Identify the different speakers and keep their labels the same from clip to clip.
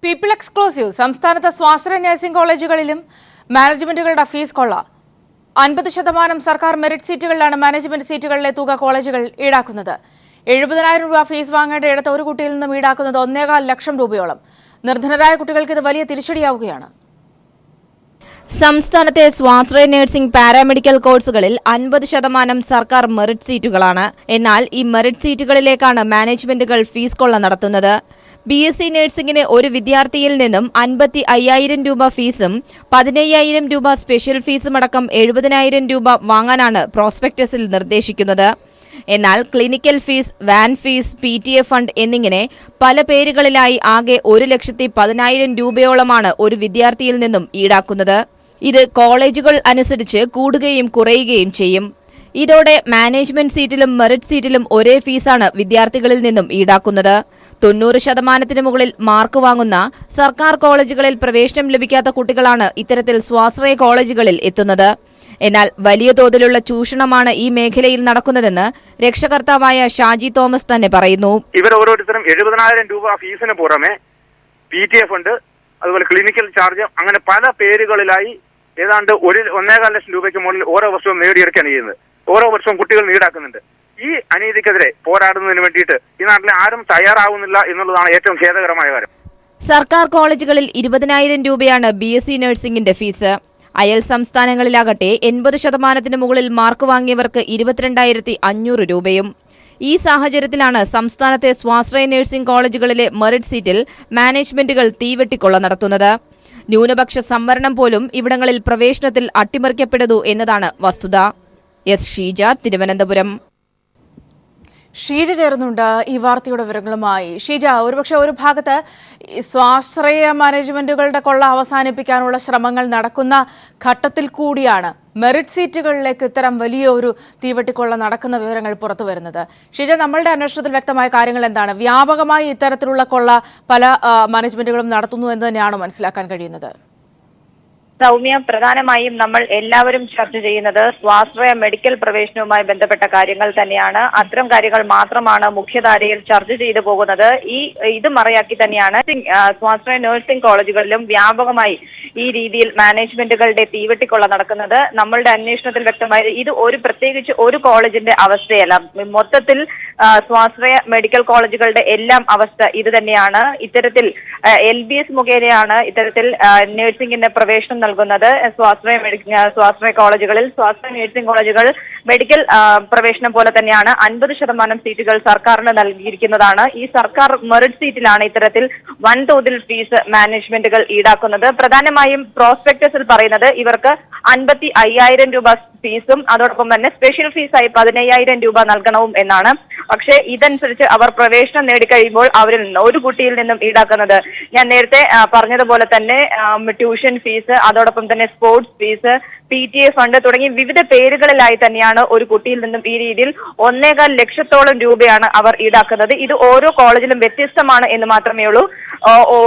Speaker 1: People exclusive സംസ്ഥാനത്തെ സ്വാശ്രയ nursing കോളേജുകളിലും മാനേജ്മെന്റുകളുടെ ഫീസ് കൊള്ള 50% സർക്കാർ മെറിറ്റ് സീറ്റുകളിലാണ് മാനേജ്മെന്റ് സീറ്റുകളിലെ തുക കോളേജുകൾ ഈടാക്കുന്നത്. 70,000 രൂപ ഫീസ് വാങ്ങേണ്ട ഇടത്ത് ഒരു കുട്ടിയിൽ നിന്നും ഈടാക്കുന്നത് 1.25 ലക്ഷം രൂപയോളം. നിർധനരായ കുട്ടികൾക്ക് ഇത് വലിയ തിരിച്ചടിയാവുകയാണ്.
Speaker 2: സംസ്ഥാനത്തെ സ്വാശ്രയ നഴ്സിംഗ് പാരാമെഡിക്കൽ കോഴ്സുകളിൽ 50% സർക്കാർ മെറിറ്റ് സീറ്റുകളാണ്. എന്നാൽ ഈ മെറിറ്റ് സീറ്റുകളിലേക്കാണ് മാനേജ്മെന്റുകൾ ഫീസ് കൊള്ള നടത്തുന്നത്. BSc നഴ്സിംഗിന് ഒരു വിദ്യാർത്ഥിയിൽ നിന്നും 55,000 രൂപ ഫീസും 15,000 രൂപ സ്പെഷ്യൽ ഫീസും അടക്കം 70,000 രൂപ വാങ്ങാനാണ് പ്രോസ്പെക്ടസിൽ നിർദ്ദേശിക്കുന്നത്. എന്നാൽ clinical fees, van fees, PTA fund എന്നിങ്ങനെ പല പേരുകളിലായി ആകെ 1,10,000 രൂപയോളമാണ് ഒരു വിദ്യാർത്ഥിയിൽ നിന്നും ഈടാക്കുന്നത്. ഇത് കോളേജുകൾ അനുസരിച്ച് കൂടുകയും കുറയുകയും ചെയ്യും. ഇതോടെ മാനേജ്മെന്റ് സീറ്റിലും മെറിറ്റ് സീറ്റിലും ഒരേ ഫീസാണ് വിദ്യാർത്ഥികളിൽ നിന്നും ഈടാക്കുന്നത്. 90% മുകളിൽ മാർക്ക് വാങ്ങുന്ന സർക്കാർ കോളേജുകളിൽ പ്രവേശനം ലഭിക്കാത്ത കുട്ടികളാണ് ഇത്തരത്തിൽ സ്വാശ്രയ കോളേജുകളിൽ എത്തുന്നത്. എന്നാൽ വലിയ തോതിലുള്ള ചൂഷണമാണ് ഈ മേഖലയിൽ നടക്കുന്നതെന്ന് രക്ഷകർത്താവായ ഷാജി തോമസ് തന്നെ പറയുന്നു.
Speaker 3: ഇവർ ഓരോരുത്തരും 70,000 രൂപ ഫീസിന് പുറമെ PTA ഫണ്ട്, അതുപോലെ ക്ലിനിക്കൽ ചാർജ്, അങ്ങനെ പല പേരുകളിലായി ഏതാണ്ട് 1.25 ലക്ഷം രൂപയ്ക്ക് മുകളിൽ ഓരോ വർഷവും നേടിയെടുക്കുകയാണ് ചെയ്യുന്നത്. ഓരോ വർഷവും കുട്ടികൾ ഈടാക്കുന്നുണ്ട്. ഈ അനീതിക്കെതിരെ പോരാടുന്നതിന് വേണ്ടിയിട്ട് ഈ നാട്ടിലെ ആരും തയ്യാറാവുന്നില്ല എന്നുള്ളതാണ് ഏറ്റവും ഖേദകരമായ കാര്യം.
Speaker 2: സർക്കാർ കോളേജുകളിൽ 20,000 രൂപയാണ് BSc നഴ്സിംഗിന്റെ ഫീസ്. അയൽ സംസ്ഥാനങ്ങളിലാകട്ടെ 80% മുകളിൽ മാർക്ക് വാങ്ങിയവർക്ക് 22,500 രൂപയും. ഈ സാഹചര്യത്തിലാണ് സംസ്ഥാനത്തെ സ്വാശ്രയ നഴ്സിംഗ് കോളേജുകളിലെ മെറിറ്റ് സീറ്റിൽ മാനേജ്മെന്റുകൾ തീവെട്ടിക്കൊള്ള നടത്തുന്നത്. ന്യൂനപക്ഷ സംവരണം പോലും ഇവിടങ്ങളിൽ പ്രവേശനത്തിൽ അട്ടിമറിക്കപ്പെടുന്നു എന്നതാണ് വസ്തുത. ഷീജ, തിരുവനന്തപുരം.
Speaker 1: ഷീജ ചേർന്നുണ്ട് ഈ വാർത്തയുടെ വിവരങ്ങളുമായി. ഷീജ, ഒരുപക്ഷെ ഒരു ഭാഗത്ത് സ്വാശ്രയ മാനേജ്മെന്റുകളുടെ കൊള്ള അവസാനിപ്പിക്കാനുള്ള ശ്രമങ്ങൾ നടക്കുന്ന ഘട്ടത്തിൽ കൂടിയാണ് മെറിറ്റ് സീറ്റുകളിലേക്ക് ഇത്തരം വലിയ ഒരു തീവെട്ടിക്കൊള്ള നടക്കുന്ന വിവരങ്ങൾ പുറത്തു വരുന്നത്. ഷീജ, നമ്മളുടെ അന്വേഷണത്തിൽ വ്യക്തമായ കാര്യങ്ങൾ എന്താണ്? വ്യാപകമായി ഇത്തരത്തിലുള്ള കൊള്ള പല മാനേജ്മെന്റുകളും നടത്തുന്നു എന്ന് തന്നെയാണോ മനസ്സിലാക്കാൻ കഴിയുന്നത്?
Speaker 4: സൗമ്യ, പ്രധാനമായും നമ്മൾ എല്ലാവരും ചർച്ച ചെയ്യുന്നത് സ്വാശ്രയ മെഡിക്കൽ പ്രവേശനവുമായി ബന്ധപ്പെട്ട കാര്യങ്ങൾ തന്നെയാണ്. അത്തരം കാര്യങ്ങൾ മാത്രമാണ് മുഖ്യധാരയിൽ ചർച്ച ചെയ്തു പോകുന്നത്. ഇത് മറയാക്കി തന്നെയാണ് സ്വാശ്രയ നഴ്സിംഗ് കോളേജുകളിലും വ്യാപകമായി ഈ രീതിയിൽ മാനേജ്മെന്റുകളുടെ തീവെട്ടിക്കൊള്ള നടക്കുന്നത്. നമ്മളുടെ അന്വേഷണത്തിൽ വ്യക്തമായത് ഇത് പ്രത്യേകിച്ച് ഒരു കോളേജിന്റെ അവസ്ഥയല്ല, മൊത്തത്തിൽ സ്വാശ്രയ മെഡിക്കൽ കോളേജുകളുടെ എല്ലാം അവസ്ഥ ഇത് തന്നെയാണ്. ഇത്തരത്തിൽ LBS മുഖേനയാണ് ഇത്തരത്തിൽ നഴ്സിംഗിന് പ്രവേശനം നൽകുന്നത്. സ്വാശ്രയ കോളേജുകളിൽ സ്വാശ്രയ നഴ്സിംഗ് കോളേജുകൾ മെഡിക്കൽ പ്രവേശനം പോലെ തന്നെയാണ് 50% സീറ്റുകൾ സർക്കാരിന് നൽകിയിരിക്കുന്നതാണ്. ഈ സർക്കാർ മെറിറ്റ് സീറ്റിലാണ് ഇത്തരത്തിൽ വൻതോതിൽ ഫീസ് മാനേജ്മെന്റുകൾ ഈടാക്കുന്നത്. പ്രധാനമായും പ്രോസ്പെക്ടസിൽ പറയുന്നത് ഇവർക്ക് 55,000 രൂപ ഫീസും അതോടൊപ്പം തന്നെ സ്പെഷ്യൽ ഫീസായി 15,000 രൂപ നൽകണവും എന്നാണ്. പക്ഷേ ഇതനുസരിച്ച് അവർ പ്രവേശനം നേടിക്കഴിയുമ്പോൾ അവരിൽ നിന്ന് ഒരു കുട്ടിയിൽ നിന്നും ഈടാക്കുന്നത് ഞാൻ നേരത്തെ പറഞ്ഞതുപോലെ തന്നെ ട്യൂഷൻ ഫീസ്, അതോടൊപ്പം തന്നെ സ്പോർട്സ് ഫീസ്, PTA ഫണ്ട് തുടങ്ങി വിവിധ പേരുകളിലായി തന്നെയാണ് ഒരു കുട്ടിയിൽ നിന്നും ഈ രീതിയിൽ 1.25 ലക്ഷത്തോളം രൂപയാണ് അവർ ഈടാക്കുന്നത്. ഇത് ഓരോ കോളേജിലും വ്യത്യസ്തമാണ് എന്ന് മാത്രമേ ഉള്ളൂ.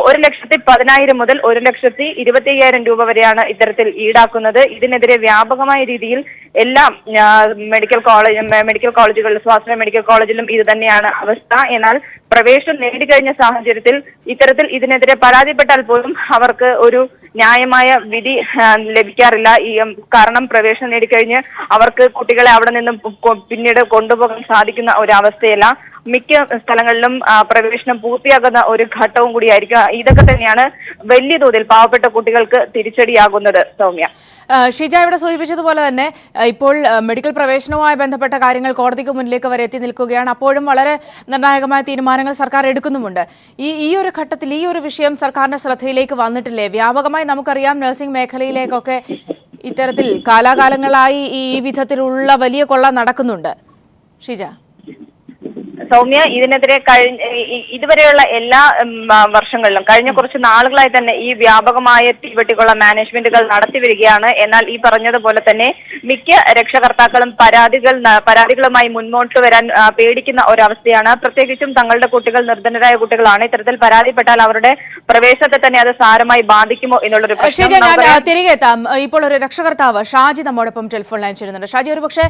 Speaker 4: 1,10,000 മുതൽ 1,25,000 രൂപ വരെയാണ് ഇത്തരത്തിൽ ഈടാക്കുന്നത്. ഇതിനെതിരെ വ്യാപകമായ രീതിയിൽ എല്ലാ മെഡിക്കൽ കോളേജുകളിലും സ്വാശ്രയ മെഡിക്കൽ കോളേജിലും ഇത് തന്നെയാണ് അവസ്ഥ. എന്നാൽ പ്രവേശനം നേടിക്കഴിഞ്ഞ സാഹചര്യത്തിൽ ഇത്തരത്തിൽ ഇതിനെതിരെ പരാതിപ്പെട്ടാൽ പോലും അവർക്ക് ഒരു ന്യായമായ വിധി ലഭിക്കാറില്ല. കാരണം പ്രവേശനം നേടിക്കഴിഞ്ഞ് അവർക്ക് കുട്ടികളെ അവിടെ നിന്നും പിന്നീട് കൊണ്ടുപോകാൻ സാധിക്കുന്ന ഒരു അവസ്ഥയല്ല. മിക്ക സ്ഥലങ്ങളിലും പ്രവേശനം പൂർത്തിയാകുന്ന ഒരു ഘട്ടവും കൂടിയായിരിക്കും. ഇതൊക്കെ തന്നെയാണ് വലിയ തോതിൽ പാവപ്പെട്ട കുട്ടികൾക്ക് തിരിച്ചടിയാകുന്നത്. സൗമ്യ,
Speaker 1: ഷീജ ഇവിടെ സൂചിപ്പിച്ചതുപോലെ തന്നെ ഇപ്പോൾ മെഡിക്കൽ പ്രവേശനവുമായി ബന്ധപ്പെട്ട കാര്യങ്ങൾ കോടതിക്ക് മുന്നിലേക്ക് വരെ എത്തി നിൽക്കുകയാണ്. അപ്പോഴും വളരെ നിർണായകമായ തീരുമാനങ്ങൾ സർക്കാർ എടുക്കുന്നുമുണ്ട്. ഈ ഒരു ഘട്ടത്തിൽ ഈ ഒരു വിഷയം സർക്കാരിന്റെ ശ്രദ്ധയിലേക്ക് വന്നിട്ടില്ലേ? വ്യാപകമായി നമുക്കറിയാം നഴ്സിംഗ് മേഖലയിലേക്കൊക്കെ ഇത്തരത്തിൽ കാലാകാലങ്ങളായി ഈ വിധത്തിലുള്ള വലിയ കൊള്ള നടക്കുന്നുണ്ട്. ഷീജ,
Speaker 4: സൗമ്യ, ഇതിനെതിരെ ഇതുവരെയുള്ള എല്ലാ വർഷങ്ങളിലും കഴിഞ്ഞ കുറച്ച് നാളുകളായി തന്നെ ഈ വ്യാപകമായ തീവെട്ടിക്കൊള്ള മാനേജ്മെന്റുകൾ നടത്തി വരികയാണ്. എന്നാൽ ഈ പറഞ്ഞതുപോലെ തന്നെ മിക്ക രക്ഷകർത്താക്കളും പരാതികളുമായി മുന്നോട്ട് വരാൻ പേടിക്കുന്ന ഒരവസ്ഥയാണ്. പ്രത്യേകിച്ചും തങ്ങളുടെ കുട്ടികൾ നിർധനരായ കുട്ടികളാണ്. ഇത്തരത്തിൽ പരാതിപ്പെട്ടാൽ അവരുടെ പ്രവേശനത്തെ തന്നെ അത് സാരമായി ബാധിക്കുമോ എന്നുള്ളൊരു
Speaker 1: പ്രശ്നം തിരികെ എത്താം. ഇപ്പോൾ ഒരു രക്ഷകർത്താവ് ഷാജി നമ്മോടൊപ്പം ടെലിഫോൺ ലൈൻ ചെയ്യുന്നുണ്ട്. ഷാജി, ഒരു പക്ഷേ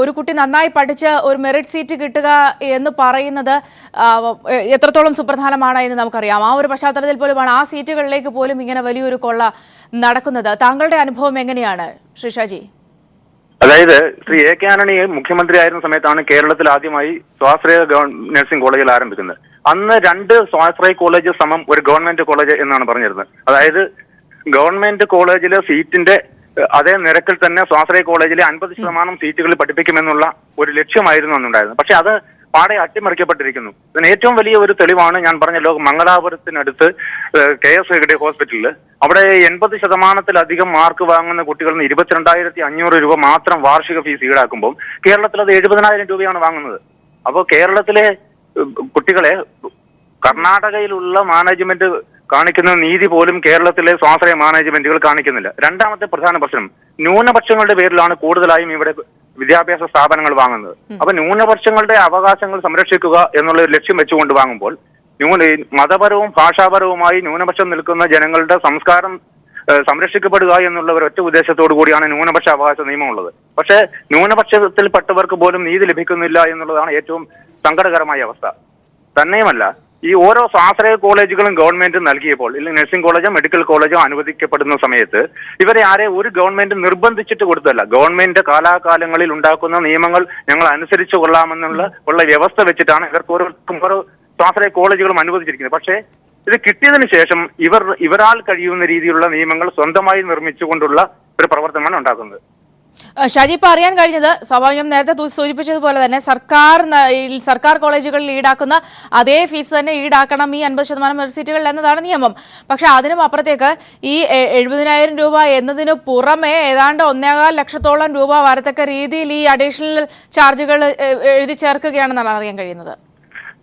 Speaker 1: ഒരു കുട്ടി നന്നായി പഠിച്ച് ഒരു മെറിറ്റ് സീറ്റ് കിട്ടുക എന്ന് പറയുന്നത് എത്രത്തോളം സുപ്രധാനമാണ് എന്ന് നമുക്കറിയാം. ആ ഒരു പശ്ചാത്തലത്തിൽ പോലുമാണ് ആ സീറ്റുകളിലേക്ക് പോലും ഇങ്ങനെ വലിയൊരു കൊള്ള നടക്കുന്നത്. താങ്കളുടെ അനുഭവം എങ്ങനെയാണ് ശ്രീ ഷാജി?
Speaker 3: അതായത് ശ്രീ എ കെ ആന്റണി മുഖ്യമന്ത്രിയായിരുന്ന സമയത്താണ് കേരളത്തിൽ ആദ്യമായി സ്വാശ്രയ നഴ്സിംഗ് കോളേജിൽ ആരംഭിക്കുന്നത്. അന്ന് 2 സ്വാശ്രയ കോളേജ് സമം ഒരു ഗവൺമെന്റ് കോളേജ് എന്നാണ് പറഞ്ഞിരുന്നത്. അതായത് ഗവൺമെന്റ് കോളേജിലെ സീറ്റിന്റെ അതേ നിരക്കിൽ തന്നെ സ്വാശ്രയ കോളേജിലെ 50% സീറ്റുകളിൽ പഠിപ്പിക്കുമെന്നുള്ള ഒരു ലക്ഷ്യമായിരുന്നു അന്നുണ്ടായിരുന്നത്. പക്ഷെ അത് പാടെ അട്ടിമറിക്കപ്പെട്ടിരിക്കുന്നു. ഇതിന് ഏറ്റവും വലിയ ഒരു തെളിവാണ് ഞാൻ പറഞ്ഞല്ലോ, മംഗലാപുരത്തിനടുത്ത് KS ഹെഗ്ഡെ ഹോസ്പിറ്റലിൽ അവിടെ 80%-ലധികം മാർക്ക് വാങ്ങുന്ന കുട്ടികളിൽ നിന്ന് 22,500 രൂപ മാത്രം വാർഷിക ഫീസ് ഈടാക്കുമ്പോൾ കേരളത്തിൽ അത് 70,000 രൂപയാണ് വാങ്ങുന്നത്. അപ്പോൾ കേരളത്തിലെ കുട്ടികളെ കർണാടകയിലുള്ള മാനേജ്മെന്റ് കാണിക്കുന്ന നീതി പോലും കേരളത്തിലെ സ്വാശ്രയ മാനേജ്മെന്റുകൾ കാണിക്കുന്നില്ല. രണ്ടാമത്തെ പ്രധാന പ്രശ്നം, ന്യൂനപക്ഷങ്ങളുടെ പേരിലാണ് കൂടുതലായും ഇവിടെ വിദ്യാഭ്യാസ സ്ഥാപനങ്ങൾ വാങ്ങുന്നത്. അപ്പൊ ന്യൂനപക്ഷങ്ങളുടെ അവകാശങ്ങൾ സംരക്ഷിക്കുക എന്നുള്ള ഒരു ലക്ഷ്യം വെച്ചുകൊണ്ട് വാങ്ങുമ്പോൾ മതപരവും ഭാഷാപരവുമായി ന്യൂനപക്ഷം നിൽക്കുന്ന ജനങ്ങളുടെ സംസ്കാരം സംരക്ഷിക്കപ്പെടുക എന്നുള്ള ഒരു ഒറ്റ ഉദ്ദേശത്തോടു കൂടിയാണ് ന്യൂനപക്ഷ അവകാശ നിയമമുള്ളത്. പക്ഷേ ന്യൂനപക്ഷത്തിൽപ്പെട്ടവർക്ക് പോലും നീതി ലഭിക്കുന്നില്ല എന്നുള്ളതാണ് ഏറ്റവും സങ്കടകരമായ അവസ്ഥ. തന്നെയുമല്ല, ഈ ഓരോ സ്വാശ്രയ കോളേജുകളും ഗവൺമെന്റ് നൽകിയപ്പോൾ, ഇല്ലെങ്കിൽ നഴ്സിംഗ് കോളേജോ മെഡിക്കൽ കോളേജോ അനുവദിക്കപ്പെടുന്ന സമയത്ത് ഇവരെ ഒരു ഗവൺമെന്റ് നിർബന്ധിച്ചിട്ട് കൊടുത്തല്ല. ഗവൺമെന്റ് കാലാകാലങ്ങളിൽ ഉണ്ടാക്കുന്ന നിയമങ്ങൾ ഞങ്ങൾ അനുസരിച്ചു കൊള്ളാമെന്നുള്ള വ്യവസ്ഥ വെച്ചിട്ടാണ് ഇവർക്ക് ഓരോ സ്വാശ്രയ കോളേജുകളും അനുവദിച്ചിരിക്കുന്നത്. പക്ഷേ ഇത് കിട്ടിയതിനു ശേഷം ഇവരാൽ കഴിയുന്ന രീതിയിലുള്ള നിയമങ്ങൾ സ്വന്തമായി നിർമ്മിച്ചുകൊണ്ടുള്ള ഒരു പ്രവർത്തനമാണ് ഉണ്ടാക്കുന്നത്.
Speaker 1: ഷാജി, ഇപ്പൊ അറിയാൻ കഴിഞ്ഞത് സ്വാഭാവികം നേരത്തെ സൂചിപ്പിച്ചതുപോലെ തന്നെ സർക്കാർ കോളേജുകളിൽ ഈടാക്കുന്ന അതേ ഫീസ് തന്നെ ഈടാക്കണം ഈ 50% സീറ്റുകളിൽ എന്നതാണ് നിയമം. പക്ഷെ അതിനും അപ്പുറത്തേക്ക് ഈ 70,000 രൂപ എന്നതിനു പുറമെ ഏതാണ്ട് 1.25 ലക്ഷത്തോളം രൂപ വരത്തക്ക രീതിയിൽ ഈ അഡീഷണൽ ചാർജുകൾ എഴുതി ചേർക്കുകയാണെന്നാണ് അറിയാൻ കഴിയുന്നത്.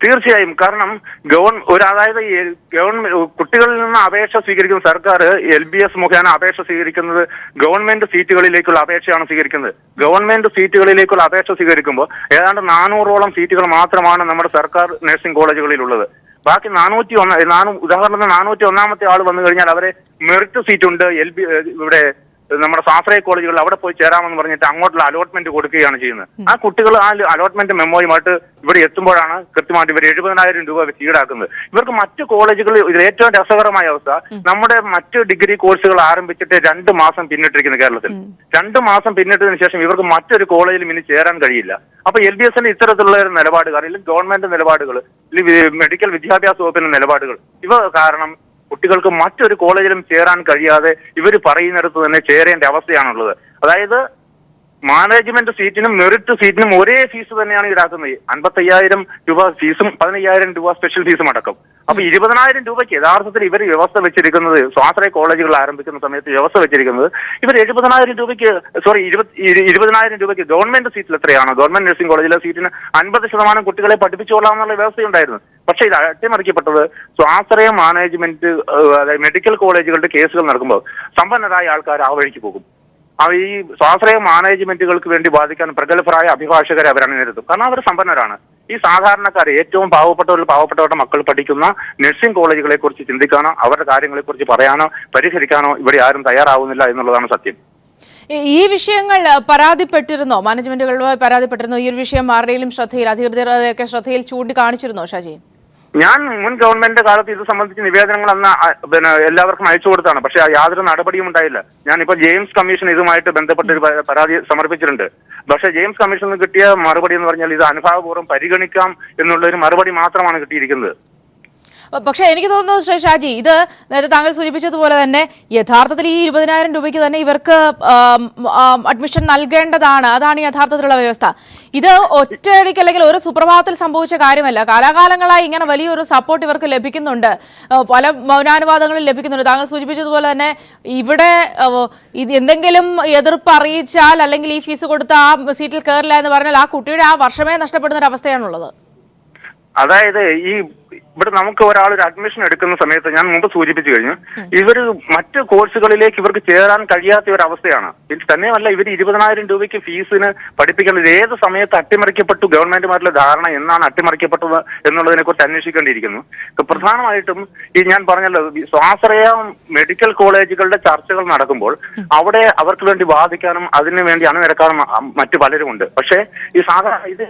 Speaker 3: തീർച്ചയായും. കാരണം അതായത് ഗവൺമെന്റ് കുട്ടികളിൽ നിന്ന് അപേക്ഷ സ്വീകരിക്കുന്ന സർക്കാർ LBS മുഖേന അപേക്ഷ സ്വീകരിക്കുന്നത് ഗവൺമെന്റ് സീറ്റുകളിലേക്കുള്ള അപേക്ഷയാണ് സ്വീകരിക്കുന്നത്. ഗവൺമെന്റ് സീറ്റുകളിലേക്കുള്ള അപേക്ഷ സ്വീകരിക്കുമ്പോൾ ഏതാണ്ട് 400ഓളം സീറ്റുകൾ മാത്രമാണ് നമ്മുടെ സർക്കാർ നഴ്സിംഗ് കോളേജുകളിലുള്ളത്. ബാക്കി 401 ഉദാഹരണത്തിന് 401ാമത്തെ ആൾ വന്നു കഴിഞ്ഞാൽ അവരെ മെറിറ്റ് സീറ്റുണ്ട് ഇവിടെ നമ്മുടെ സ്വാശ്രയ കോളേജുകളിൽ അവിടെ പോയി ചേരാമെന്ന് പറഞ്ഞിട്ട് അങ്ങോട്ടുള്ള അലോട്ട്മെന്റ് കൊടുക്കുകയാണ് ചെയ്യുന്നത്. ആ കുട്ടികൾ ആ അലോട്ട്മെന്റ് മെമ്മോയുമായിട്ട് ഇവിടെ എത്തുമ്പോഴാണ് കൃത്യമായിട്ട് ഇവർ 70,000 രൂപ വെച്ച് ഈടാക്കുന്നത്. ഇവർക്ക് മറ്റു കോളേജുകളിൽ ഇതിൽ ഏറ്റവും രസകരമായ അവസ്ഥ, നമ്മുടെ മറ്റ് ഡിഗ്രി കോഴ്സുകൾ ആരംഭിച്ചിട്ട് 2 മാസം പിന്നിട്ടിരിക്കുന്നു കേരളത്തിൽ. 2 മാസം പിന്നിട്ടതിന് ശേഷം ഇവർക്ക് മറ്റൊരു കോളേജിലും ഇനി ചേരാൻ കഴിയില്ല. അപ്പൊ LBSന്റെ ഇത്തരത്തിലുള്ള നിലപാടുകൾ, അല്ലെങ്കിൽ ഗവൺമെന്റ് നിലപാടുകൾ, മെഡിക്കൽ വിദ്യാഭ്യാസ വകുപ്പിന്റെ നിലപാടുകൾ, ഇവ കാരണം കുട്ടികൾക്ക് മറ്റൊരു കോളേജിലും ചേരാൻ കഴിയാതെ ഇവർ പറയുന്നിടത്ത് തന്നെ ചേരേണ്ട അവസ്ഥയാണുള്ളത്. അതായത് മാനേജ്മെന്റ് സീറ്റിനും മെറിറ്റ് സീറ്റിനും ഒരേ ഫീസ് തന്നെയാണ് ഈടാക്കുന്നത്. 55,000 രൂപ ഫീസും 15,000 രൂപ സ്പെഷ്യൽ ഫീസും അടക്കം. അപ്പൊ 20,000 രൂപയ്ക്ക് യഥാർത്ഥത്തിൽ ഇവർ വ്യവസ്ഥ വെച്ചിരിക്കുന്നത്, സ്വാശ്രയ കോളേജുകൾ ആരംഭിക്കുന്ന സമയത്ത് വ്യവസ്ഥ വെച്ചിരിക്കുന്നത് ഇവർ 70,000 രൂപയ്ക്ക് 20,000 രൂപയ്ക്ക് ഗവൺമെന്റ് സീറ്റിൽ എത്രയാണ്, ഗവൺമെന്റ് നഴ്സിംഗ് കോളേജിലെ സീറ്റിന് 50% കുട്ടികളെ പഠിപ്പിച്ചുകൊള്ളാമെന്നുള്ള വ്യവസ്ഥയുണ്ടായിരുന്നു. പക്ഷെ ഇത് അട്ടിമറിക്കപ്പെട്ടത് സ്വാശ്രയ മാനേജ്മെന്റ്, അതായത് മെഡിക്കൽ കോളേജുകളുടെ കേസുകൾ നടക്കുമ്പോൾ സമ്പന്നരായ ആൾക്കാർ ആ വഴിക്ക് പോകും. ഈ സ്വാശ്രയ മാനേജ്മെന്റുകൾക്ക് വേണ്ടി ബാധിക്കാൻ പ്രഗത്ഭരായ അഭിഭാഷകരെ അവർ അണിനിരത്തും. കാരണം അവർ സമ്പന്നരാണ്. ഈ സാധാരണക്കാർ, ഏറ്റവും പാവപ്പെട്ടവരുടെ മക്കൾ പഠിക്കുന്ന നഴ്സിംഗ് കോളേജുകളെ കുറിച്ച് ചിന്തിക്കാനോ അവരുടെ കാര്യങ്ങളെ കുറിച്ച് പറയാനോ പരിഹരിക്കാനോ ഇവിടെ ആരും തയ്യാറാവുന്നില്ല എന്നുള്ളതാണ് സത്യം.
Speaker 1: ഈ വിഷയങ്ങൾ പരാതിപ്പെട്ടിരുന്നോ? മാനേജ്മെന്റുകളുമായി പരാതിപ്പെട്ടിരുന്നോ? ഈ ഒരു വിഷയം ആരുടെയും ശ്രദ്ധയിൽ, അധികൃതരുടെയൊക്കെ ശ്രദ്ധയിൽ ചൂണ്ടിക്കാണിച്ചിരുന്നോ ഷാജി?
Speaker 3: ഞാൻ മുൻ ഗവൺമെന്റ് കാലത്ത് ഇത് സംബന്ധിച്ച് നിവേദനങ്ങൾ അന്ന് എല്ലാവർക്കും അയച്ചു കൊടുത്താണ്. പക്ഷെ യാതൊരു നടപടിയും ഉണ്ടായില്ല. ഞാനിപ്പോ ജെയിംസ് കമ്മീഷൻ ഇതുമായിട്ട് ബന്ധപ്പെട്ട് ഒരു പരാതി സമർപ്പിച്ചിട്ടുണ്ട്. പക്ഷെ ജെയിംസ് കമ്മീഷനിൽ കിട്ടിയ മറുപടി എന്ന് പറഞ്ഞാൽ ഇത് അനുഭാവപൂർവ്വം പരിഗണിക്കാം എന്നുള്ള ഒരു മറുപടി മാത്രമാണ് കിട്ടിയിരിക്കുന്നത്.
Speaker 1: പക്ഷെ എനിക്ക് തോന്നുന്നു ശ്രീ ഷാജി, ഇത് നേരത്തെ താങ്കൾ സൂചിപ്പിച്ചതുപോലെ തന്നെ യഥാർത്ഥത്തിൽ ഈ 20,000 രൂപയ്ക്ക് തന്നെ ഇവർക്ക് അഡ്മിഷൻ നൽകേണ്ടതാണ്. അതാണ് യഥാർത്ഥത്തിലുള്ള വ്യവസ്ഥ. ഇത് ഒറ്റയടിക്ക് അല്ലെങ്കിൽ ഒരു സുപ്രഭാതത്തിൽ സംഭവിച്ച കാര്യമല്ല. കാലാകാലങ്ങളായി ഇങ്ങനെ വലിയൊരു സപ്പോർട്ട് ഇവർക്ക് ലഭിക്കുന്നുണ്ട്, പല മൗനാനുവാദങ്ങളും ലഭിക്കുന്നുണ്ട്. താങ്കൾ സൂചിപ്പിച്ചതുപോലെ തന്നെ ഇവിടെ ഇത് എന്തെങ്കിലും എതിർപ്പ് അറിയിച്ചാൽ അല്ലെങ്കിൽ ഈ ഫീസ് കൊടുത്ത് ആ സീറ്റിൽ കയറില്ല എന്ന് പറഞ്ഞാൽ ആ കുട്ടിയുടെ ആ വർഷമേ നഷ്ടപ്പെടുന്ന ഒരു അവസ്ഥയാണുള്ളത്.
Speaker 3: അതായത് ഇവിടെ നമുക്ക് ഒരാൾ ഒരു അഡ്മിഷൻ എടുക്കുന്ന സമയത്ത് ഞാൻ മുമ്പ് സൂചിപ്പിച്ചു കഴിഞ്ഞു, ഇവർ മറ്റ് കോഴ്സുകളിലേക്ക് ഇവർക്ക് ചേരാൻ കഴിയാത്ത ഒരു അവസ്ഥയാണ്. തന്നെയുമല്ല, ഇവർ 20,000 രൂപയ്ക്ക് ഫീസിന് പഠിപ്പിക്കേണ്ടത് ഏത് സമയത്ത് അട്ടിമറിക്കപ്പെട്ടു, ഗവൺമെന്റുമായിട്ടുള്ള ധാരണ എന്നാണ് അട്ടിമറിക്കപ്പെട്ടത് എന്നുള്ളതിനെ കുറിച്ച് അന്വേഷിക്കേണ്ടിയിരിക്കുന്നു. പ്രധാനമായിട്ടും ഈ ഞാൻ പറഞ്ഞല്ലോ, സ്വാശ്രയ മെഡിക്കൽ കോളേജുകളുടെ ചർച്ചകൾ നടക്കുമ്പോൾ അവിടെ അവർക്ക് വേണ്ടി വാദിക്കാനും അതിനു വേണ്ടി അണിനിരക്കാനും മറ്റു പലരുമുണ്ട്. പക്ഷേ ഈ സാധാരണ ഇത്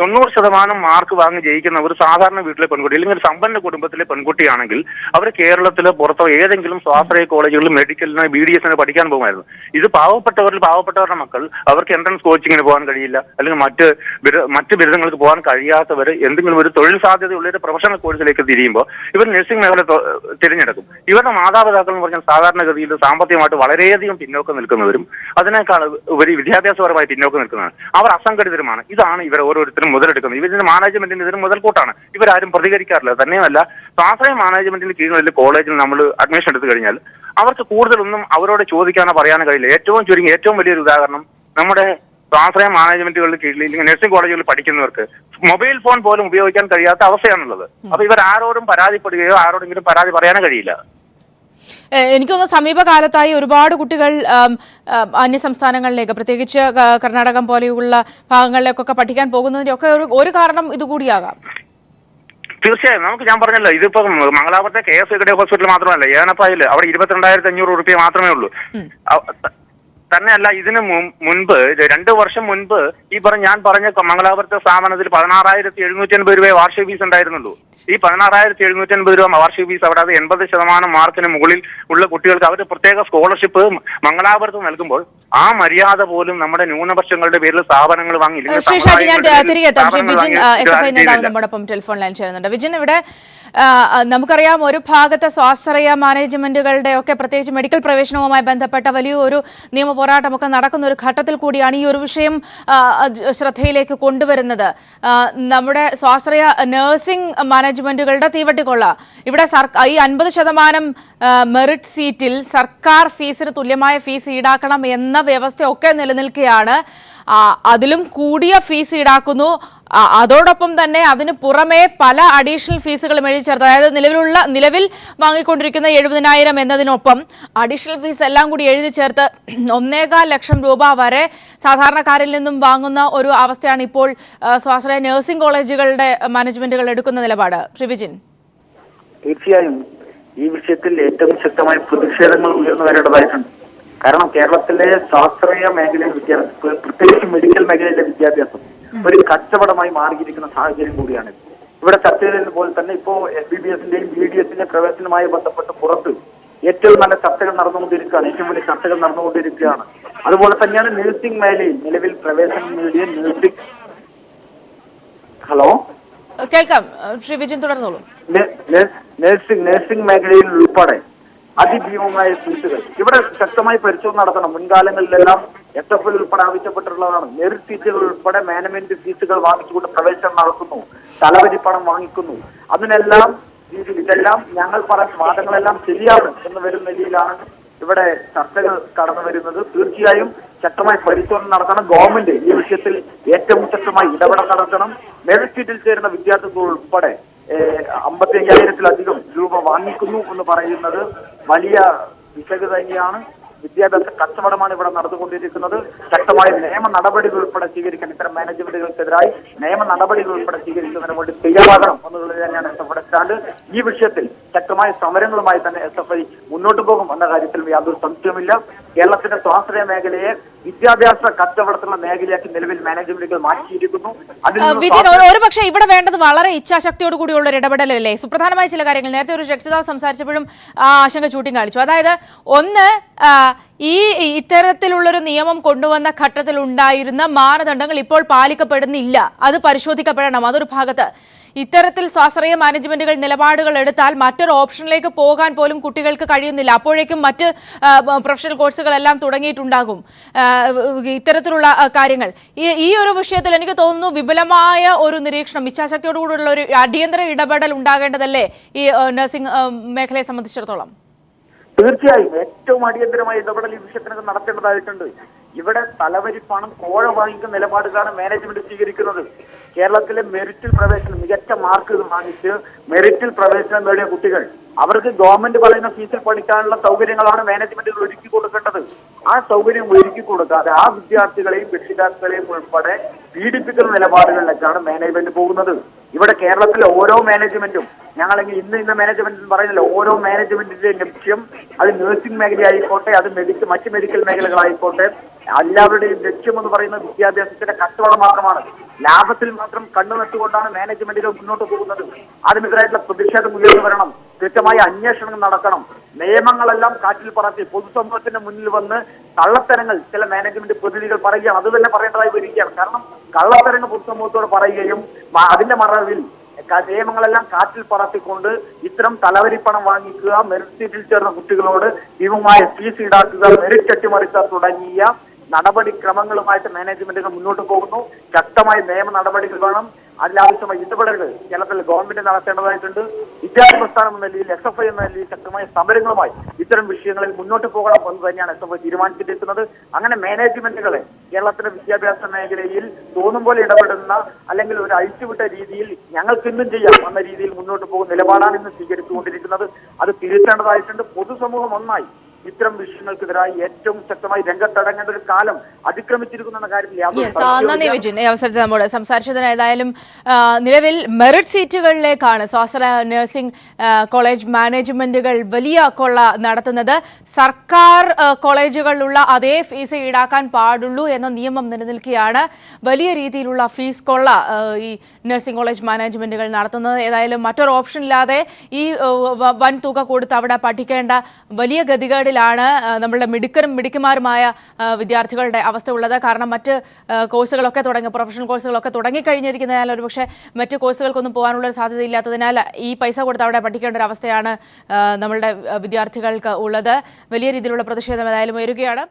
Speaker 3: 90% മാർക്ക് വാങ്ങി ജയിക്കുന്ന ഒരു സാധാരണ വീട്ടിലെ പെൺകുട്ടി അല്ലെങ്കിൽ ഒരു സമ്പന്ന കുടുംബത്തിലെ പെൺകുട്ടിയാണെങ്കിൽ അവർ കേരളത്തിലെ പുറത്തോ ഏതെങ്കിലും സ്വാശ്രയ കോളേജുകളിൽ മെഡിക്കലിന് BDSന് പഠിക്കാൻ പോകുമായിരുന്നു. ഇത് പാവപ്പെട്ടവരുടെ മക്കൾ അവർക്ക് എൻട്രൻസ് കോച്ചിങ്ങിന് പോകാൻ കഴിയില്ല, അല്ലെങ്കിൽ മറ്റ് ബിരുദങ്ങൾക്ക് പോകാൻ കഴിയാത്തവർ എന്തെങ്കിലും ഒരു തൊഴിൽ സാധ്യതയുള്ള ഒരു പ്രൊഫഷണൽ കോഴ്സിലേക്ക് തിരിയുമ്പോൾ ഇവർ നഴ്സിംഗ് മേഖല തിരഞ്ഞെടുക്കും. ഇവരുടെ മാതാപിതാക്കൾ എന്ന് പറഞ്ഞാൽ സാധാരണഗതിയിൽ സാമ്പത്തികമായിട്ട് വളരെയധികം പിന്നോക്കം നിൽക്കുന്നവരും അതിനേക്കാൾ ഉപരി വിദ്യാഭ്യാസപരമായി പിന്നോക്കം നിൽക്കുന്നവരും അവർ അസംഘടിതരുമാണ്. ഇതാണ് ഇവർ ഓരോരുത്തരും മുതലെടുക്കുന്നത്. ഇവരിന്റെ മാനേജ്മെന്റിന് ഇതിന് മുതൽക്കൂട്ടാണ്. ഇവരാരും പ്രതികരിക്കാറില്ല. തന്നെയുമല്ല, സ്വാശ്രയ മാനേജ്മെന്റിന് കീഴിലുള്ള കോളേജിൽ നമ്മൾ അഡ്മിഷൻ എടുത്തു കഴിഞ്ഞാൽ അവർക്ക് കൂടുതലൊന്നും അവരോട് ചോദിക്കാനോ പറയാനോ കഴിയില്ല. ഏറ്റവും വലിയൊരു ഉദാഹരണം നമ്മുടെ സ്വാശ്രയ മാനേജ്മെന്റുകളുടെ കീഴിൽ ഇല്ലെങ്കിൽ നഴ്സിംഗ് കോളേജുകളിൽ പഠിക്കുന്നവർക്ക് മൊബൈൽ ഫോൺ പോലും ഉപയോഗിക്കാൻ കഴിയാത്ത അവസ്ഥയാണുള്ളത്. അപ്പൊ ഇവർ ആരോടും പരാതിപ്പെടുകയോ ആരോടെങ്കിലും പരാതി പറയാനോ കഴിയില്ല.
Speaker 1: എനിക്ക് തോന്നുന്നു സമീപകാലത്തായി ഒരുപാട് കുട്ടികൾ അന്യ സംസ്ഥാനങ്ങളിലേക്ക്, പ്രത്യേകിച്ച് കർണാടകം പോലെയുള്ള ഭാഗങ്ങളിലേക്കൊക്കെ പഠിക്കാൻ പോകുന്നതിന്റെ ഒക്കെ ഒരു കാരണം ഇതുകൂടിയാകാം.
Speaker 3: തീർച്ചയായും. ഞാൻ പറഞ്ഞല്ലോ, ഇതിപ്പോ മംഗലാപുരത്തെ KS ഹോസ്പിറ്റൽ മാത്രമല്ല, ഏനപ്പായിൽ അവിടെ 22,500 രൂപ മാത്രമേ ഉള്ളൂ. തന്നെയല്ല, ഇതിന് മുൻപ് 2 വർഷം മുൻപ് ഞാൻ പറഞ്ഞ മംഗലാപുരത്തെ സ്ഥാപനത്തിൽ 16,750 രൂപ വാർഷിക ഫീസ് ഉണ്ടായിരുന്നുള്ളൂ. ഈ 16,750 രൂപ വാർഷിക ഫീസ് അവിടെ 80% മാർക്കിന് മുകളിൽ ഉള്ള കുട്ടികൾക്ക് അവർ പ്രത്യേക സ്കോളർഷിപ്പ് മംഗലാപുരത്ത് നൽകുമ്പോൾ ആ മര്യാദ പോലും നമ്മുടെ ന്യൂനപക്ഷങ്ങളുടെ പേരിൽ സ്ഥാപനങ്ങൾ വാങ്ങി.
Speaker 1: നമ്മോടൊപ്പം ടെലിഫോൺ ലൈൻ ചേരുന്നുണ്ട്. വിജിൻ, ഇവിടെ നമുക്കറിയാം ഒരു ഭാഗത്ത് സ്വാശ്രയ മാനേജ്മെന്റുകളുടെ ഒക്കെ പ്രത്യേകിച്ച് മെഡിക്കൽ പ്രവേശനവുമായി ബന്ധപ്പെട്ട വലിയൊരു നിയമ പോരാട്ടമൊക്കെ നടക്കുന്ന ഒരു ഘട്ടത്തിൽ കൂടിയാണ് ഈ ഒരു വിഷയം ശ്രദ്ധയിലേക്ക് കൊണ്ടുവരുന്നത്. നമ്മുടെ സ്വാശ്രയ നഴ്സിംഗ് മാനേജ്മെന്റുകളുടെ തീവട്ടിക്കൊള്ള ഇവിടെ ഈ 50% മെറിറ്റ് സീറ്റിൽ സർക്കാർ ഫീസിന് തുല്യമായ ഫീസ് ഈടാക്കണം എന്ന വ്യവസ്ഥയൊക്കെ നിലനിൽക്കുകയാണ്. അതിലും കൂടിയ ഫീസ് ഈടാക്കുന്നു. അതോടൊപ്പം തന്നെ അതിന് പുറമെ പല അഡീഷണൽ ഫീസുകളും എഴുതി ചേർത്ത്, അതായത് നിലവിൽ വാങ്ങിക്കൊണ്ടിരിക്കുന്ന 70,000 എന്നതിനൊപ്പം അഡീഷണൽ ഫീസ് എല്ലാം കൂടി എഴുതി ചേർത്ത് 1.25 ലക്ഷം രൂപ വരെ സാധാരണക്കാരിൽ നിന്നും വാങ്ങുന്ന ഒരു അവസ്ഥയാണ് ഇപ്പോൾ സ്വാശ്രയ നഴ്സിംഗ് കോളേജുകളുടെ മാനേജ്മെന്റുകൾ എടുക്കുന്ന നിലപാട്. ശ്രീ വിജിൻ,
Speaker 5: തീർച്ചയായും ഈ വിഷയത്തിൽ ഏറ്റവും ശക്തമായ പ്രതിഷേധങ്ങൾ ഉയർന്നു വരേണ്ടതായിട്ടുണ്ട്. കാരണം കേരളത്തിലെ സ്വാശ്രയ മേഖലയിലെ വിദ്യാഭ്യാസം, പ്രത്യേകിച്ച് മെഡിക്കൽ മേഖലയിലെ വിദ്യാഭ്യാസം ഒരു കച്ചവടമായി മാറിയിരിക്കുന്ന സാഹചര്യം കൂടിയാണ്. ഇവിടെ ചർച്ച ചെയ്തതുപോലെ തന്നെ ഇപ്പോ MBBSന്റെയും BDSന്റെയും പ്രവേശനവുമായി ബന്ധപ്പെട്ട് പുറത്ത് ഏറ്റവും നല്ല ചർച്ചകൾ നടന്നുകൊണ്ടിരിക്കുകയാണ്, ഏറ്റവും വലിയ ചർച്ചകൾ നടന്നുകൊണ്ടിരിക്കുകയാണ്. അതുപോലെ തന്നെയാണ് നഴ്സിംഗ് മേഖലയിൽ നിലവിൽ പ്രവേശനം നേടിയ
Speaker 1: കേൾക്കാം ശ്രീ വിജിൻ, തുടർന്നോളൂ.
Speaker 5: നഴ്സിംഗ് മേഖലയിൽ ഉൾപ്പെടെ അതിഭീമമായ സീറ്റുകൾ ഇവിടെ ശക്തമായി പരിശോധന നടത്തണം. മുൻകാലങ്ങളിലെല്ലാം SFL ഉൾപ്പെടെ ആവശ്യപ്പെട്ടിട്ടുള്ളതാണ്. മെറിറ്റ് സീറ്റുകൾ ഉൾപ്പെടെ മാനേജ്മെന്റ് സീറ്റുകൾ വാങ്ങിച്ചുകൊണ്ട് പ്രവേശനം നടത്തുന്നു, തലവരി പണം വാങ്ങിക്കുന്നു. അതിനെല്ലാം ഇതെല്ലാം ഞങ്ങൾ പറഞ്ഞ വാദങ്ങളെല്ലാം ശരിയാണ് എന്ന് വരുന്ന രീതിയിലാണ് ഇവിടെ ചർച്ചകൾ കടന്നു വരുന്നത്. തീർച്ചയായും ശക്തമായി പരിശോധന നടത്തണം. ഗവൺമെന്റ് ഈ വിഷയത്തിൽ ഏറ്റവും ശക്തമായി ഇടപെടൽ നടത്തണം. മെറിറ്റ് സീറ്റിൽ ചേരുന്ന വിദ്യാർത്ഥികൾ ഉൾപ്പെടെ 55,000-ലധികം രൂപ വാങ്ങിക്കുന്നു എന്ന് പറയുന്നത് വലിയ വിശക് തന്നെയാണ്. വിദ്യാഭ്യാസ കച്ചവടമാണ് ഇവിടെ നടന്നുകൊണ്ടിരിക്കുന്നത്. ശക്തമായ നിയമ നടപടികൾ ഉൾപ്പെടെ സ്വീകരിക്കാൻ ഇത്തരം മാനേജ്മെന്റുകൾക്കെതിരായി നിയമ നടപടികൾ ഉൾപ്പെടെ സ്വീകരിക്കുന്നതിന് വേണ്ടി തയ്യാറാകണം എന്നുള്ളത് തന്നെയാണ് SFI സ്റ്റാൻഡ്. ഈ വിഷയത്തിൽ ശക്തമായ സമരങ്ങളുമായി തന്നെ SFI മുന്നോട്ട് പോകും എന്ന കാര്യത്തിൽ യാതൊരു സംശയവുമില്ല. കേരളത്തിന്റെ സ്വാശ്രയ മേഖലയെ വിദ്യാഭ്യാസ കച്ചവടത്തിലുള്ള മേഖലയാക്കി നിലവിൽ മാനേജ്മെന്റുകൾ മാറ്റിയിരിക്കുന്നു.
Speaker 1: ഒരുപക്ഷെ ഇവിടെ വേണ്ടത് വളരെ ഇച്ഛാശക്തിയോട് കൂടിയുള്ള ഒരു ഇടപെടലല്ലേ? സുപ്രധാനമായ ചില കാര്യങ്ങൾ നേരത്തെ ഒരു രക്ഷിതാവ് സംസാരിച്ചപ്പോഴും ആശങ്ക ചൂണ്ടിക്കാണിച്ചു. അതായത് ഒന്ന്, ഇത്തരത്തിലുള്ളൊരു നിയമം കൊണ്ടുവന്ന ഘട്ടത്തിൽ ഉണ്ടായിരുന്ന മാനദണ്ഡങ്ങൾ ഇപ്പോൾ പാലിക്കപ്പെടുന്നില്ല, അത് പരിശോധിക്കപ്പെടണം. അതൊരു ഭാഗത്ത്. ഇത്തരത്തിൽ സ്വാശ്രയ മാനേജ്മെന്റുകൾ നിലപാടുകൾ എടുത്താൽ മറ്റൊരു ഓപ്ഷനിലേക്ക് പോകാൻ പോലും കുട്ടികൾക്ക് കഴിയുന്നില്ല. അപ്പോഴേക്കും മറ്റ് പ്രൊഫഷണൽ കോഴ്സുകളെല്ലാം തുടങ്ങിയിട്ടുണ്ടാകും. ഇത്തരത്തിലുള്ള കാര്യങ്ങൾ ഈ ഒരു വിഷയത്തിൽ എനിക്ക് തോന്നുന്നു വിപുലമായ ഒരു നിരീക്ഷണം, ഇച്ഛാശക്തിയോടുകൂടിയുള്ള ഒരു അടിയന്തര ഇടപെടൽ ഉണ്ടാകേണ്ടതല്ലേ ഈ നഴ്സിംഗ് മേഖലയെ സംബന്ധിച്ചിടത്തോളം?
Speaker 5: തീർച്ചയായും ഏറ്റവും അടിയന്തരമായ ഇടപെടൽ ഈ വിഷയത്തിനൊക്കെ നടത്തേണ്ടതായിട്ടുണ്ട്. ഇവിടെ തലവരി പണം കോഴ വാങ്ങിക്കുന്ന നിലപാടുകളാണ് മാനേജ്മെന്റ് സ്വീകരിക്കുന്നത്. കേരളത്തിലെ മെറിറ്റിൽ പ്രവേശനം മികച്ച മാർക്ക് വാങ്ങിച്ച് മെറിറ്റിൽ പ്രവേശനം നേടിയ കുട്ടികൾ അവർക്ക് ഗവൺമെന്റ് പറയുന്ന ഫീസിൽ പഠിക്കാനുള്ള സൗകര്യങ്ങളാണ് മാനേജ്മെന്റുകൾ ഒരുക്കി കൊടുക്കേണ്ടത്. ആ സൗകര്യം ഒരുക്കി കൊടുക്കാതെ ആ വിദ്യാർത്ഥികളെയും രക്ഷിതാക്കളെയും ഉൾപ്പെടെ പീഡിപ്പിക്കുന്ന നിലപാടുകളിലേക്കാണ് മാനേജ്മെന്റ് പോകുന്നത്. ഇവിടെ കേരളത്തിലെ ഓരോ മാനേജ്മെന്റും, ഞങ്ങളെങ്കിൽ ഇന്ന മാനേജ്മെന്റ് പറയുന്നില്ല, ഓരോ മാനേജ്മെന്റിന്റെയും ലക്ഷ്യം അത് നഴ്സിംഗ് മേഖലയായിക്കോട്ടെ, അത് മറ്റ് മെഡിക്കൽ മേഖലകളായിക്കോട്ടെ, എല്ലാവരുടെയും ലക്ഷ്യം എന്ന് പറയുന്നത് വിദ്യാഭ്യാസത്തിന്റെ കച്ചവടം മാത്രമാണ്. ലാഭത്തിൽ മാത്രം കണ്ണു നട്ടുകൊണ്ടാണ് മാനേജ്മെന്റുകൾ മുന്നോട്ട് പോകുന്നത്. അതിനെതിരായിട്ടുള്ള പ്രതിഷേധം ഉയർന്നു വരണം. കൃത്യമായ അന്വേഷണം നടക്കണം. നിയമങ്ങളെല്ലാം കാറ്റിൽ പറത്തി പൊതുസമൂഹത്തിന്റെ മുന്നിൽ വന്ന് കള്ളത്തരങ്ങൾ ചില മാനേജ്മെന്റ് പ്രതിനിധികൾ പറയുകയാണ്. അത് തന്നെ പറയേണ്ടതായി വരികയാണ്. കാരണം കള്ളത്തരങ്ങൾ പൊതുസമൂഹത്തോട് പറയുകയും അതിന്റെ മറവിൽ നിയമങ്ങളെല്ലാം കാറ്റിൽ പറത്തിക്കൊണ്ട് ഇത്തരം തലവരിപ്പണം വാങ്ങിക്കുക, മെറിറ്റ് സീറ്റിൽ ചേർന്ന കുട്ടികളോട് ഭീമമായ ഫീസ് ഈടാക്കുക, മെറിറ്റ് അട്ടിമറിക്കുക തുടങ്ങിയ നടപടിക്രമങ്ങളുമായിട്ട് മാനേജ്മെന്റുകൾ മുന്നോട്ട് പോകുന്നു. ശക്തമായ നിയമ നടപടികൾ വേണം. അതിലാവശ്യമായ ഇടപെടലുകൾ കേരളത്തിൽ ഗവൺമെന്റ് നടത്തേണ്ടതായിട്ടുണ്ട്. വിദ്യാർത്ഥി പ്രസ്ഥാനം എന്ന നിലയിൽ, SFI എന്ന നിലയിൽ ശക്തമായ സമരങ്ങളുമായി ഇത്തരം വിഷയങ്ങളിൽ മുന്നോട്ട് പോകണം എന്ന് തന്നെയാണ് SFI തീരുമാനിച്ചിരിക്കുന്നത്. അങ്ങനെ മാനേജ്മെന്റുകളെ കേരളത്തിലെ വിദ്യാഭ്യാസ മേഖലയിൽ തോന്നും പോലെ ഇടപെടുന്ന അല്ലെങ്കിൽ ഒരു അഴിച്ചുവിട്ട രീതിയിൽ ഞങ്ങൾക്ക് ഇന്നും ചെയ്യാം എന്ന രീതിയിൽ മുന്നോട്ട് പോകുന്ന നിലപാടാണ് ഇന്ന് സ്വീകരിച്ചുകൊണ്ടിരിക്കുന്നത്. അത് തിരുത്തേണ്ടതായിട്ടുണ്ട്. പൊതുസമൂഹം ഒന്നായി ഇത്തരം വിഷയങ്ങൾക്കെതിരായി ഏറ്റവും ശക്തമായി രംഗത്തടങ്ങേണ്ട ഒരു കാലം അതിക്രമിച്ചിരിക്കുന്ന കാര്യത്തിൽ
Speaker 1: നന്ദി വിജിൻ. ഈ അവസരത്തിൽ നമ്മോട് സംസാരിച്ചതിന് ഏതായാലും നിലവിൽ മെറിറ്റ് സീറ്റുകളിലേക്കാണ് സ്വാശ്രയ നഴ്സിംഗ് കോളേജ് മാനേജ്മെന്റുകൾ വലിയ കൊള്ള നടത്തുന്നത്. സർക്കാർ കോളേജുകളിലുള്ള അതേ ഫീസ് ഈടാക്കാൻ പാടുള്ളൂ എന്ന നിയമം നിലനിൽക്കുകയാണ് വലിയ രീതിയിലുള്ള ഫീസ് കൊള്ള ഈ നഴ്സിംഗ് കോളേജ് മാനേജ്മെന്റുകൾ നടത്തുന്നത്. ഏതായാലും മറ്റൊരു ഓപ്ഷൻ ഇല്ലാതെ ഈ വൻ തുക കൊടുത്ത് അവിടെ പഠിക്കേണ്ട വലിയ ഗതികേട് ാണ് നമ്മളുടെ മിടുക്കന്മാരുമായ വിദ്യാർത്ഥികളുടെ അവസ്ഥ ഉള്ളത്. കാരണം മറ്റ് കോഴ്സുകളൊക്കെ പ്രൊഫഷണൽ കോഴ്സുകളൊക്കെ തുടങ്ങിക്കഴിഞ്ഞിരിക്കുന്നതിനാൽ ഒരുപക്ഷെ മറ്റ് കോഴ്സുകൾക്കൊന്നും പോകാനുള്ള സാധ്യതയില്ലാത്തതിനാൽ ഈ പൈസ കൊടുത്ത് അവിടെ പഠിക്കേണ്ട ഒരു അവസ്ഥയാണ് നമ്മളുടെ വിദ്യാർത്ഥികൾക്ക് ഉള്ളത്. വലിയ രീതിയിലുള്ള പ്രതിഷേധം ഏതായാലും ഉയരുകയാണ്.